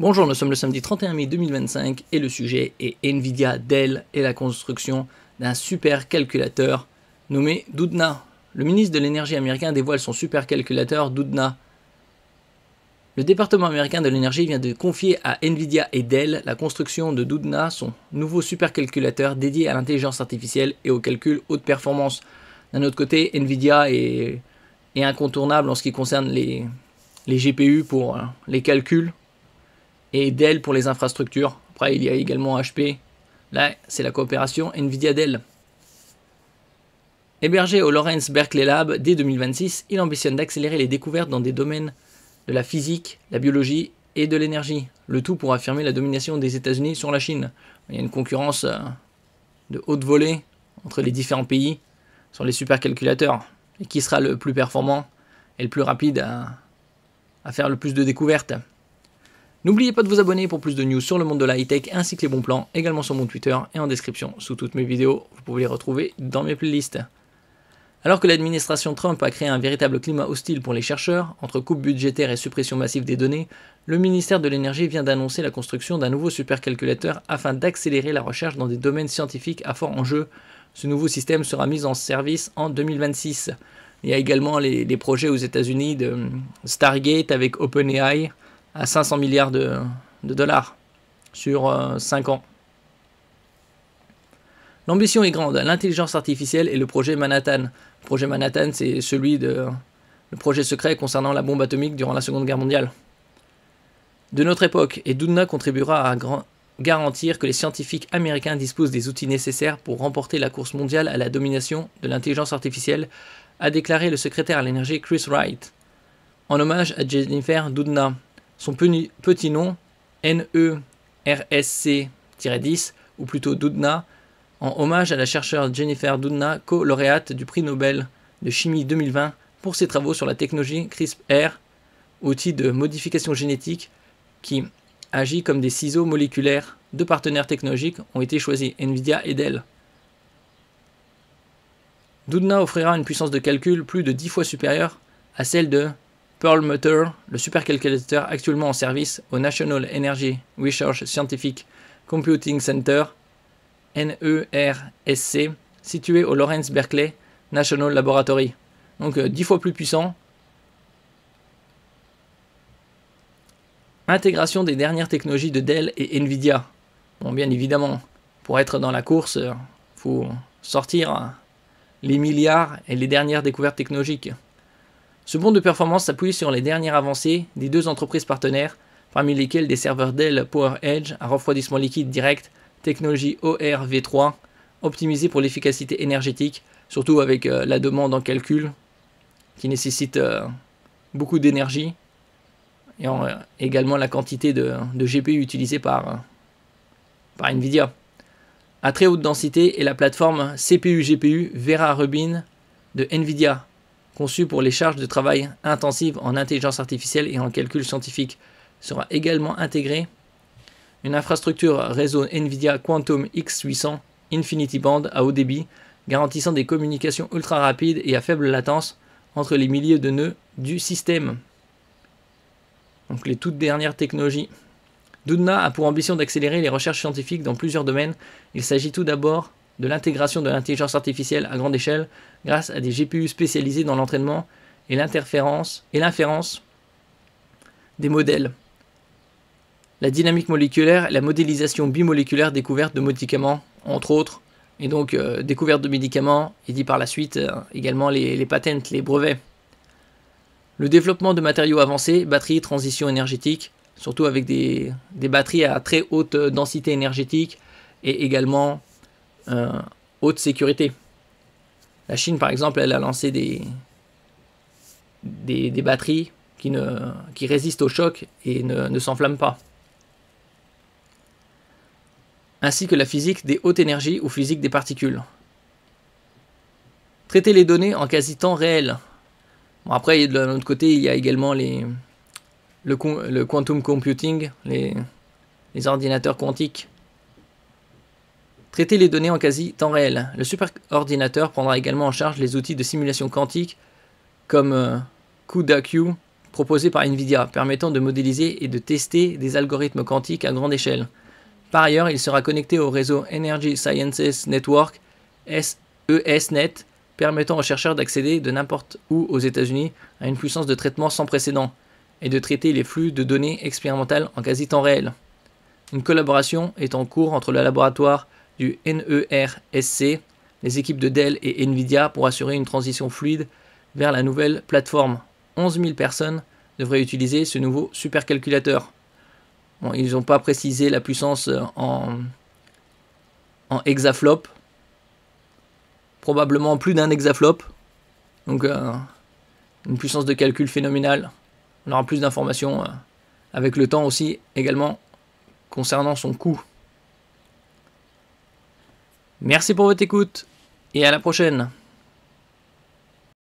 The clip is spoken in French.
Bonjour, nous sommes le samedi 31 mai 2025 et le sujet est Nvidia, Dell et la construction d'un supercalculateur nommé Doudna. Le ministre de l'énergie américain dévoile son supercalculateur Doudna. Le département américain de l'énergie vient de confier à Nvidia et Dell la construction de Doudna, son nouveau supercalculateur dédié à l'intelligence artificielle et au calcul haute performance. D'un autre côté, Nvidia est incontournable en ce qui concerne les GPU pour les calculs, et Dell pour les infrastructures. Après, il y a également HP. Là, c'est la coopération Nvidia-Dell. Hébergé au Lawrence Berkeley Lab dès 2026, il ambitionne d'accélérer les découvertes dans des domaines de la physique, la biologie et de l'énergie. Le tout pour affirmer la domination des États-Unis sur la Chine. Il y a une concurrence de haute volée entre les différents pays sur les supercalculateurs. Et qui sera le plus performant et le plus rapide à faire le plus de découvertes. N'oubliez pas de vous abonner pour plus de news sur le monde de la high-tech ainsi que les bons plans, également sur mon Twitter et en description sous toutes mes vidéos. Vous pouvez les retrouver dans mes playlists. Alors que l'administration Trump a créé un véritable climat hostile pour les chercheurs, entre coupes budgétaires et suppression massive des données, le ministère de l'énergie vient d'annoncer la construction d'un nouveau supercalculateur afin d'accélérer la recherche dans des domaines scientifiques à fort enjeu. Ce nouveau système sera mis en service en 2026. Il y a également les projets aux États-Unis de Stargate avec OpenAI à 500 milliards de dollars sur 5 ans. L'ambition est grande, l'intelligence artificielle et le projet Manhattan. Le projet Manhattan, c'est le projet secret concernant la bombe atomique durant la Seconde Guerre mondiale. De notre époque, et Doudna contribuera à garantir que les scientifiques américains disposent des outils nécessaires pour remporter la course mondiale à la domination de l'intelligence artificielle, a déclaré le secrétaire à l'énergie Chris Wright. En hommage à Jennifer Doudna, son petit nom, NERSC-10, ou plutôt Doudna, en hommage à la chercheure Jennifer Doudna, co-lauréate du prix Nobel de chimie 2020 pour ses travaux sur la technologie CRISPR, outil de modification génétique qui agit comme des ciseaux moléculaires. Deux partenaires technologiques ont été choisis, Nvidia et Dell. Doudna offrira une puissance de calcul plus de 10 fois supérieure à celle de Perlmutter, le supercalculateur actuellement en service au National Energy Research Scientific Computing Center, NERSC, situé au Lawrence Berkeley National Laboratory. Donc 10 fois plus puissant. Intégration des dernières technologies de Dell et Nvidia. Bon, bien évidemment, pour être dans la course, il faut sortir les milliards et les dernières découvertes technologiques. Ce bond de performance s'appuie sur les dernières avancées des deux entreprises partenaires, parmi lesquelles des serveurs Dell PowerEdge à refroidissement liquide direct, technologie ORv3, optimisée pour l'efficacité énergétique, surtout avec la demande en calcul, qui nécessite beaucoup d'énergie, et également la quantité de GPU utilisée par Nvidia. À très haute densité est la plateforme CPU-GPU Vera Rubin de Nvidia, conçue pour les charges de travail intensives en intelligence artificielle et en calcul scientifique. Sera également intégrée une infrastructure réseau Nvidia Quantum X800 Infinity Band à haut débit, garantissant des communications ultra rapides et à faible latence entre les milliers de nœuds du système. Donc les toutes dernières technologies. Doudna a pour ambition d'accélérer les recherches scientifiques dans plusieurs domaines. Il s'agit tout d'abord de l'intégration de l'intelligence artificielle à grande échelle grâce à des GPU spécialisés dans l'entraînement et l'inférence des modèles. La dynamique moléculaire et la modélisation bimoléculaire découverte de médicaments, entre autres, et donc découverte de médicaments, et dit par la suite également les patents, les brevets. Le développement de matériaux avancés, batteries, transition énergétique, surtout avec des batteries à très haute densité énergétique et également haute sécurité. La Chine, par exemple, elle a lancé des batteries qui résistent au choc et ne s'enflamment pas. Ainsi que la physique des hautes énergies ou physique des particules. Traiter les données en quasi-temps réel. Bon, après, de l'autre côté, il y a également le quantum computing, les ordinateurs quantiques. Traiter les données en quasi-temps réel. Le superordinateur prendra également en charge les outils de simulation quantique comme CUDA-Q, proposé par Nvidia, permettant de modéliser et de tester des algorithmes quantiques à grande échelle. Par ailleurs, il sera connecté au réseau Energy Sciences Network, ESNet, permettant aux chercheurs d'accéder de n'importe où aux États-Unis à une puissance de traitement sans précédent et de traiter les flux de données expérimentales en quasi-temps réel. Une collaboration est en cours entre le laboratoire du NERSC, les équipes de Dell et Nvidia pour assurer une transition fluide vers la nouvelle plateforme. 11 000 personnes devraient utiliser ce nouveau supercalculateur. Bon, ils n'ont pas précisé la puissance en hexaflop. Probablement plus d'un hexaflop. Donc une puissance de calcul phénoménale. On aura plus d'informations avec le temps aussi également concernant son coût. Merci pour votre écoute et à la prochaine.